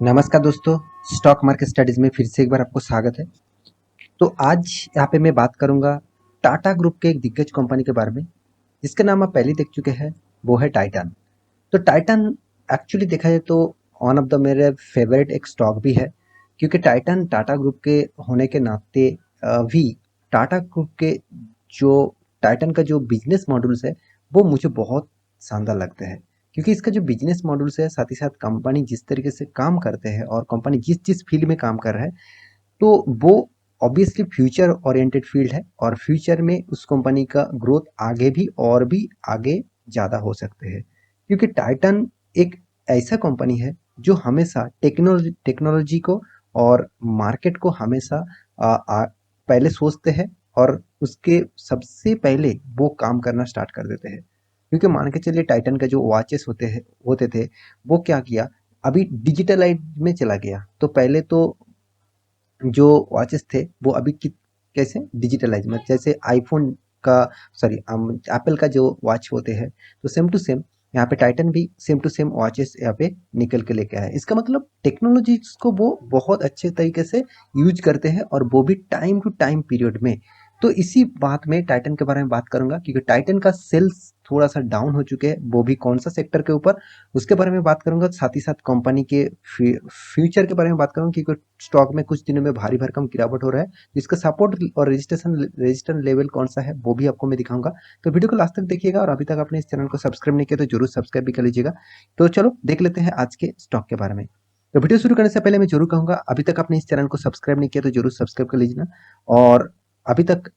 नमस्कार दोस्तों, stock market studies में फिर से एक बार आपको स्वागत है। तो आज यहाँ पे मैं बात करूँगा टाटा ग्रुप के एक दिग्गज कंपनी के बारे में, जिसका नाम आप पहले देख चुके हैं, वो है टाइटन। तो टाइटन एक्चुअली देखा जाए तो वन ऑफ द मेरे फेवरेट एक स्टॉक भी है, क्योंकि टाइटन टाटा ग्रुप के होने के नाते भी टाटा ग्रुप के जो टाइटन का जो बिजनेस मॉड्यूल्स है वो मुझे बहुत शानदार लगते हैं। क्योंकि इसका जो बिजनेस मॉड्यूल्स है, साथ ही साथ कंपनी जिस तरीके से काम करते हैं और कंपनी जिस जिस फील्ड में काम कर रहा है, तो वो ऑब्वियसली फ्यूचर ओरिएंटेड फील्ड है और फ्यूचर में उस कंपनी का ग्रोथ आगे भी और भी आगे ज़्यादा हो सकते हैं। क्योंकि टाइटन एक ऐसा कंपनी है जो हमेशा टेक्नोलॉजी को और मार्केट को हमेशा पहले सोचते हैं और उसके सबसे पहले वो काम करना स्टार्ट कर देते हैं। क्योंकि मान के चलिए टाइटन का जो वॉचेस होते थे, वो क्या किया, अभी डिजिटलाइज में चला गया। तो पहले तो जो वॉचेस थे वो अभी कैसे डिजिटलाइज में, जैसे आईफोन का, सॉरी, एप्पल का जो वॉच होते हैं, तो सेम टू सेम यहाँ पे टाइटन भी सेम टू सेम वॉचेस यहाँ पे निकल के लेके आया है। इसका मतलब टेक्नोलॉजी को वो बहुत अच्छे तरीके से यूज करते हैं और वो भी टाइम टू टाइम पीरियड में। तो इसी बात में टाइटन के बारे में बात करूंगा, क्योंकि टाइटन का सेल्स थोड़ा सा डाउन हो चुके हैं, वो भी कौन सा सेक्टर के ऊपर, उसके बारे में बात करूंगा। साथ ही साथ कंपनी के फ्यूचर के बारे में बात करूंगा, क्योंकि स्टॉक में कुछ दिनों में भारी भरकम गिरावट हो रहा है। जिसका सपोर्ट और रजिस्टर लेवल कौन सा है वो भी आपको मैं दिखाऊंगा। तो वीडियो को लास्ट तक देखिएगा और अभी तक आपने इस चैनल को सब्सक्राइब नहीं किया तो जरूर सब्सक्राइब भी कर लीजिएगा। तो चलो देख लेते हैं आज के स्टॉक के बारे में। तो वीडियो शुरू करने से पहले मैं जरूर कहूंगा, अभी तक आपने इस चैनल को सब्सक्राइब नहीं किया तो जरूर सब्सक्राइब कर लीजिए। और अभी तक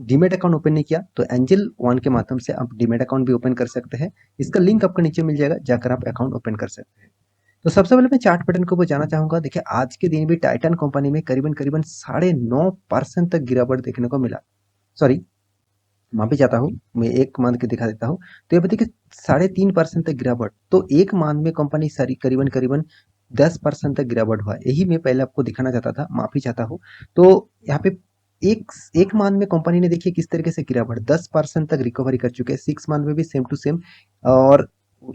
डीमेट अकाउंट ओपन नहीं किया तो एंजल वन के माध्यम से आप डीमेट अकाउंट भी ओपन कर सकते हैं। इसका लिंक आपको नीचे मिल जाएगा, जाकर आप अकाउंट ओपन कर सकते हैं। तो सबसे पहले मैं चार्ट पैटर्न के ऊपर जाना चाहूंगा। देखिए, आज के दिन भी टाइटन कंपनी में करीबन करीबन 9.5% तक गिरावट देखने को मिला। सॉरी, माफी चाहता हूँ, मैं एक मंथ के दिखा देता हूँ। तो ये बताइए कि 3.5% तक गिरावट, तो एक मंथ में कंपनी सारी करीबन करीबन 10% तक गिरावट हुआ। यही मैं पहले आपको दिखाना चाहता था, माफी चाहता हूँ। तो यहाँ पे एक एक मंथ में कंपनी ने देखिए किस तरीके से गिरावट 10% तक रिकवरी कर चुके हैं। 6 मंथ में भी सेम टू सेम। और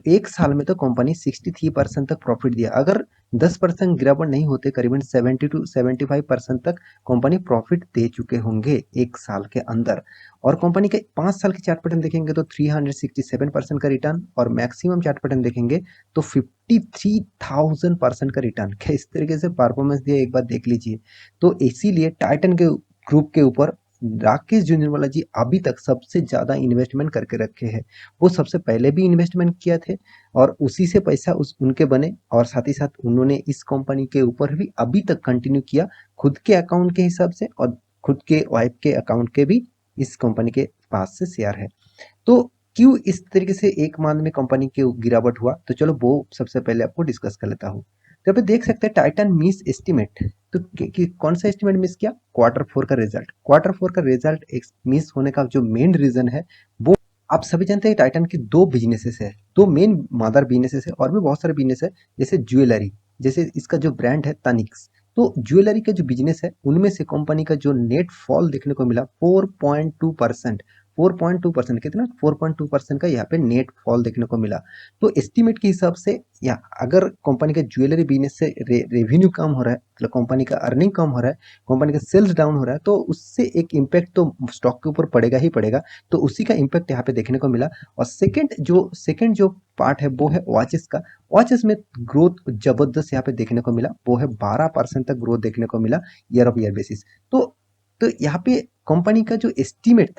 एक साल में तो कंपनी 63% तक प्रॉफिट दिया। अगर 10% गिरावट नहीं होते, करीबन 70 to 75% तक कंपनी प्रॉफिट दे चुके होंगे एक साल के अंदर। और कंपनी के 5 साल के चार्ट पैटर्न देखेंगे तो 367% का रिटर्न, और मैक्सिमम चार्ट पैटर्न देखेंगे तो 53,000% का रिटर्न। किस तरीके से परफॉर्मेंस दिया एक बार देख लीजिए। तो इसीलिए टाइटन के ग्रुप के ऊपर राकेश झुंझुनवाला जी अभी तक सबसे ज्यादा इन्वेस्टमेंट करके रखे हैं। वो सबसे पहले भी इन्वेस्टमेंट किया थे और उसी से पैसा उनके बने, और साथ ही साथ उन्होंने इस कंपनी के ऊपर भी अभी तक कंटिन्यू किया, खुद के अकाउंट के हिसाब से और खुद के वाइफ के अकाउंट के भी इस कंपनी के पास से शेयर है। तो क्यों इस तरीके से एक मंथ में कंपनी के गिरावट हुआ, तो चलो वो सबसे पहले आपको डिस्कस कर लेता हूँ। तो आप देख सकते हैं टाइटन मिस एस्टिमेट। तो कौन सा एस्टिमेट मिस किया? क्वार्टर 4 का रिजल्ट। क्वार्टर 4 का रिजल्ट मिस होने का जो मेन रीजन है, वो आप सभी जानते हैं टाइटन की दो बिजनेसेस है, दो मेन मदर बिजनेसेस है, और भी बहुत सारे बिजनेस है, जैसे ज्वेलरी, जैसे इसका जो ब्रांड है तनिक्स। तो ज्वेलरी का जो बिजनेस है, उनमें से कंपनी का जो नेट फॉल देखने को मिला 4.2%। 4.2% कितना? 4.2% का यहाँ पे नेट फॉल देखने को मिला। तो एस्टिमेट के हिसाब से, या अगर कंपनी का ज्वेलरी बिजनेस से रेवेन्यू कम हो रहा है, मतलब कंपनी का अर्निंग कम हो रहा है, कंपनी का सेल्स डाउन हो रहा है, तो उससे एक इम्पैक्ट तो स्टॉक के ऊपर पड़ेगा ही पड़ेगा। तो उसी का इम्पैक्ट यहाँ पे देखने को मिला। और सेकंड जो पार्ट है वो है वॉचेस का। वॉचेस में ग्रोथ जबरदस्त यहाँ पे देखने को मिला, वो है 12% तक ग्रोथ देखने को मिला ईयर ऑफ ईयर बेसिस। तो यहाँ पे कंपनी का जो एस्टीमेट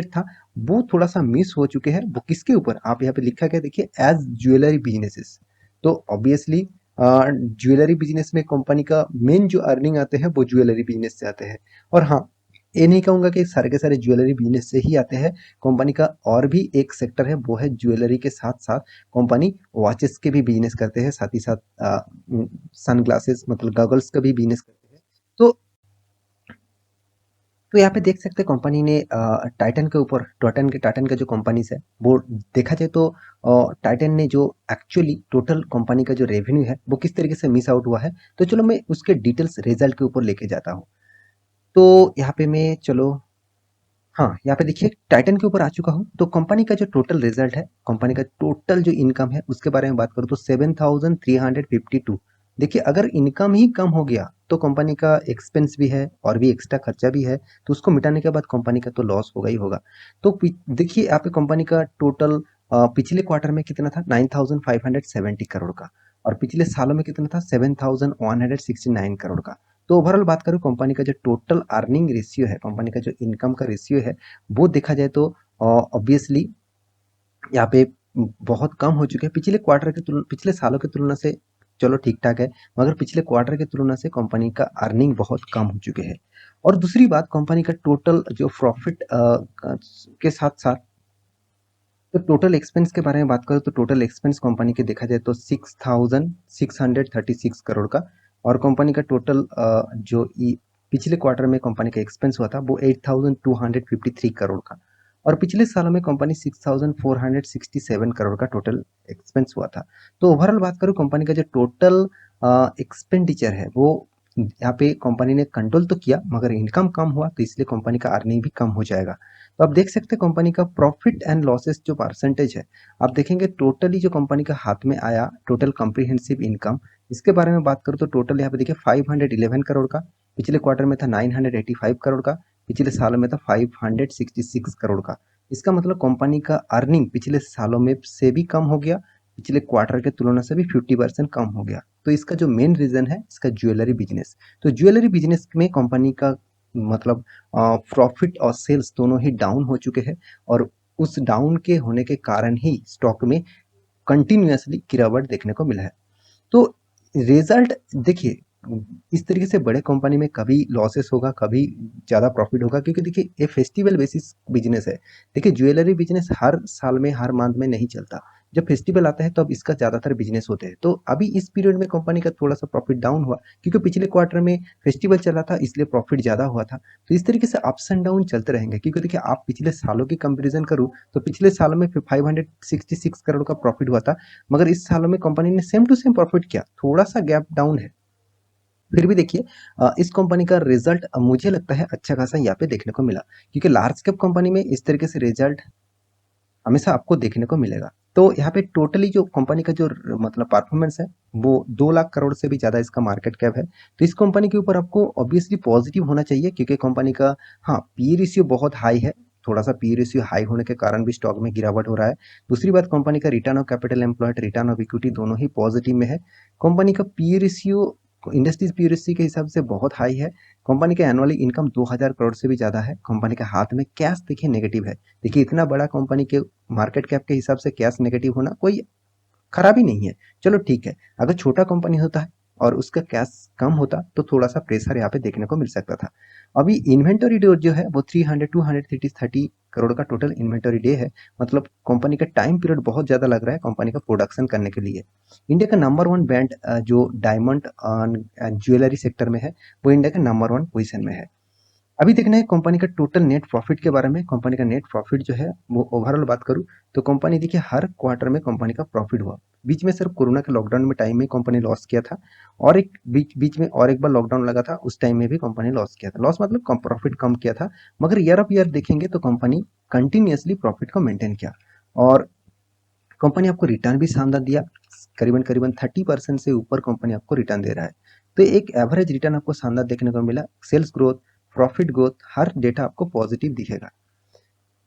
था वो थोड़ा सा मिस हो चुके हैं। वो किसके ऊपर? आप यहाँ पे लिखा गया देखिए, एज ज्वेलरी बिजनेसेस। तो ऑब्वियसली ज्वेलरी बिजनेस में कंपनी का मेन जो अर्निंग आते हैं वो ज्वेलरी बिजनेस से आते हैं। और हाँ, ये नहीं कहूंगा कि सारे के सारे ज्वेलरी बिजनेस से ही आते हैं। कंपनी का और भी एक सेक्टर है, वो है ज्वेलरी के साथ साथ कंपनी वॉचेस के भी बिजनेस करते हैं, साथ ही साथ सन ग्लासेस मतलब गॉगल्स का भी बिजनेस करते हैं। तो यहाँ पे देख सकते हैं कंपनी ने टाइटन के ऊपर, टाइटन का जो कंपनीज है वो देखा जाए तो टाइटन ने जो एक्चुअली टोटल कंपनी का जो रेवेन्यू है वो किस तरीके से मिस आउट हुआ है, तो चलो मैं उसके डिटेल्स रिजल्ट के ऊपर लेके जाता हूँ। तो यहाँ पे मैं, चलो, हाँ, यहाँ पे देखिए टाइटन के ऊपर आ चुका हूँ। तो कंपनी का जो टोटल रिजल्ट है, कंपनी का टोटल जो इनकम है उसके बारे में बात करूँ तो 7,352, देखिए अगर इनकम ही कम हो गया तो कंपनी का एक्सपेंस भी है और भी एक्स्ट्रा खर्चा भी है, तो उसको मिटाने के बाद कंपनी का तो लॉस होगा ही होगा। तो देखिए यहाँ पे कंपनी का टोटल पिछले क्वार्टर में कितना था, 9,570 करोड़ का, और पिछले सालों में कितना था, 7,169 करोड़ का। तो ओवरऑल बात करूँ कंपनी का जो टोटल अर्निंग रेशियो है, कंपनी का जो इनकम का रेशियो है, वो देखा जाए तो ऑब्वियसली यहाँ पे बहुत कम हो चुके हैं पिछले क्वार्टर की तुलना, पिछले सालों की तुलना से चलो ठीक ठाक है, मगर पिछले क्वार्टर की तुलना से कंपनी का अर्निंग बहुत कम हो चुके हैं। और दूसरी बात, कंपनी का टोटल जो प्रॉफिट के साथ साथ तो टोटल एक्सपेंस के बारे में बात करें तो टोटल एक्सपेंस कंपनी के देखा जाए तो 6,636 करोड़ का, और कंपनी का टोटल पिछले क्वार्टर में कंपनी का एक्सपेंस हुआ था वो 8,253 करोड़ का, और पिछले सालों में कंपनी 6,467 करोड़ का टोटल एक्सपेंस हुआ था। तो ओवरऑल बात करूँ कंपनी का जो टोटल एक्सपेंडिचर है वो यहाँ पे कंपनी ने कंट्रोल तो किया, मगर इनकम कम हुआ तो इसलिए कंपनी का अर्निंग भी कम हो जाएगा। तो आप देख सकते हैं कंपनी का प्रॉफिट एंड लॉसेस जो परसेंटेज है, आप देखेंगे टोटली जो कंपनी का हाथ में आया टोटल कॉम्प्रिहेंसिव इनकम, इसके बारे में बात करूँ तो टोटल यहाँ पे देखिए 511 करोड़ का, पिछले क्वार्टर में था 985 करोड़ का, पिछले सालों में था 566 करोड़ का। इसका मतलब कंपनी का अर्निंग पिछले सालों में से भी कम हो गया, पिछले क्वार्टर के तुलना से भी 50% कम हो गया। तो इसका जो मेन रीजन है इसका ज्वेलरी बिजनेस। तो ज्वेलरी बिजनेस में कंपनी का मतलब प्रॉफिट और सेल्स दोनों ही डाउन हो चुके हैं, और उस डाउन के होने के कारण ही स्टॉक में कंटिन्यूअसली गिरावट देखने को मिला है। तो रिजल्ट देखिए, इस तरीके से बड़े कंपनी में कभी लॉसेस होगा, कभी ज़्यादा प्रॉफिट होगा, क्योंकि देखिए ये फेस्टिवल बेसिस बिजनेस है। देखिए ज्वेलरी बिजनेस हर साल में हर मंथ में नहीं चलता, जब फेस्टिवल आता है तो अब इसका ज़्यादातर बिजनेस होते हैं। तो अभी इस पीरियड में कंपनी का थोड़ा सा प्रॉफिट डाउन हुआ, क्योंकि पिछले क्वार्टर में फेस्टिवल चला था इसलिए प्रॉफिट ज़्यादा हुआ था। तो इस तरीके से अप्स एंड डाउन चलते रहेंगे, क्योंकि देखिए आप पिछले सालों की कंपेरिजन करूँ तो पिछले सालों में 566 करोड़ का प्रॉफिट हुआ था, मगर इस सालों में कंपनी ने सेम टू सेम प्रॉफिट किया, थोड़ा सा गैप डाउन है। फिर भी देखिए इस कंपनी का रिजल्ट मुझे लगता है अच्छा खासा यहाँ पे देखने को मिला, क्योंकि लार्ज कैप कंपनी में इस तरीके से रिजल्ट हमेशा आपको देखने को मिलेगा। तो यहाँ पे टोटली जो कंपनी का जो मतलब परफॉर्मेंस है वो 2 लाख करोड़ से भी ज़्यादा इसका मार्केट कैप है। तो इस कंपनी के ऊपर आपको ऑब्वियसली पॉजिटिव होना चाहिए, क्योंकि कंपनी का हाँ पी रेशियो बहुत हाई है, थोड़ा सा पी रेशियो हाई होने के कारण भी स्टॉक में गिरावट हो रहा है। दूसरी बात, कंपनी का return of capital employed, return of equity दोनों ही पॉजिटिव में है। कंपनी का P ratio industries P ratio के हिसाब से बहुत हाई है। कंपनी का एनुअली इनकम 2,000 करोड़ से भी ज़्यादा है। कंपनी के हाथ में कैश देखिए नेगेटिव है। देखिए इतना बड़ा कंपनी के मार्केट कैप के हिसाब से कैश नेगेटिव होना कोई खराबी नहीं है। चलो ठीक है, अगर छोटा कंपनी होता है और उसका कैश कम होता तो थोड़ा सा प्रेशर यहाँ पे देखने को मिल सकता था। अभी इन्वेंटरी डे जो है वो 230 करोड़ का टोटल इन्वेंटरी डे है, मतलब कंपनी का टाइम पीरियड बहुत ज़्यादा लग रहा है कंपनी का प्रोडक्शन करने के लिए। इंडिया का नंबर वन ब्रांड जो डायमंड ज्वेलरी सेक्टर में है, वो इंडिया का नंबर वन पोजिशन में है। अभी देखना है कंपनी का टोटल नेट प्रॉफिट के बारे में। कंपनी का नेट प्रॉफिट जो है वो ओवरऑल बात करूँ तो कंपनी देखिए हर क्वार्टर में कंपनी का प्रॉफिट हुआ। बीच में सिर्फ कोरोना के लॉकडाउन में टाइम में कंपनी लॉस किया था, और एक बीच बीच में और एक बार लॉकडाउन लगा था, उस टाइम में भी कंपनी लॉस किया था। लॉस मतलब कम प्रॉफिट कम किया था, मगर ईयर ऑफ ईयर देखेंगे तो कंपनी कंटिन्यूअसली प्रॉफिट को मेंटेन किया, और कंपनी आपको रिटर्न भी शानदार दिया। करीबन करीबन 30% से ऊपर कंपनी आपको रिटर्न दे रहा है। तो एक एवरेज रिटर्न आपको शानदार देखने को मिला। सेल्स ग्रोथ, प्रॉफिट ग्रोथ, हर डेटा आपको पॉजिटिव दिखेगा।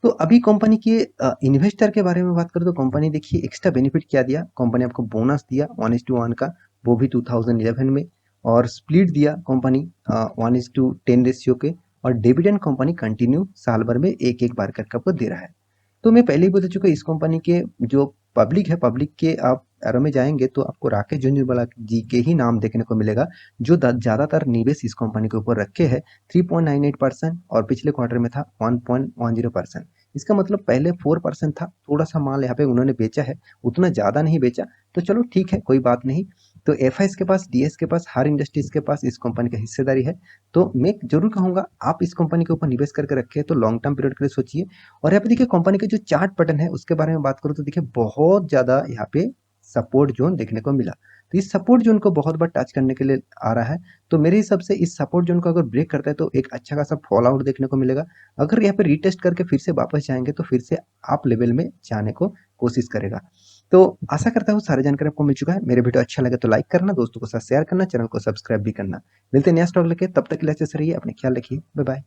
तो अभी कंपनी के इन्वेस्टर के बारे में बात करें तो कंपनी देखिए एक्स्ट्रा बेनिफिट क्या दिया। कंपनी आपको बोनस दिया 1:1 का, वो भी 2011 में, और स्प्लिट दिया कंपनी 1:10 रेशियो के, और डिविडेंड कंपनी कंटिन्यू साल भर में एक एक बार करके आपको दे रहा है। तो मैं पहले ही बता चुका, इस कंपनी के जो पब्लिक है, पब्लिक के आप एरो में जाएंगे तो आपको राकेश झुंझुनवाला जी के ही नाम देखने को मिलेगा, जो ज़्यादातर निवेश इस कंपनी के ऊपर रखे हैं। 3.98% और पिछले क्वार्टर में था 1.10%। इसका मतलब पहले 4% था, थोड़ा सा माल यहाँ पे उन्होंने बेचा है, उतना ज़्यादा नहीं बेचा। तो चलो ठीक है, कोई बात नहीं। तो एफआईएस के पास, डीएस के पास, हर इंडस्ट्रीज के पास इस कंपनी का हिस्सेदारी है। तो मैं जरूर कहूँगा आप इस कंपनी के ऊपर निवेश करके रखें तो लॉन्ग टर्म पीरियड के लिए सोचिए। और यहाँ पे देखिए कंपनी के जो चार्ट पैटर्न है उसके बारे में बात करूँ तो देखिए बहुत ज़्यादा यहाँ पे सपोर्ट जोन देखने को मिला। तो इस सपोर्ट जोन को बहुत बार टच करने के लिए आ रहा है। तो मेरे हिसाब से इस सपोर्ट जोन को अगर ब्रेक करता है तो एक अच्छा खासा फॉल आउट देखने को मिलेगा। अगर यहाँ पे रीटेस्ट करके फिर से वापस जाएंगे तो फिर से आप लेवल में जाने को कोशिश करेगा। तो आशा करता हूँ सारी जानकारी आपको मिल चुका है। मेरे वीडियो अच्छा लगे तो लाइक करना, दोस्तों के साथ शेयर करना, चैनल को सब्सक्राइब भी करना। मिलते हैं नया स्टॉक लेके, तब तक के लिए अच्छे से रहिए, अपने ख्याल रखिए, बाय बाय।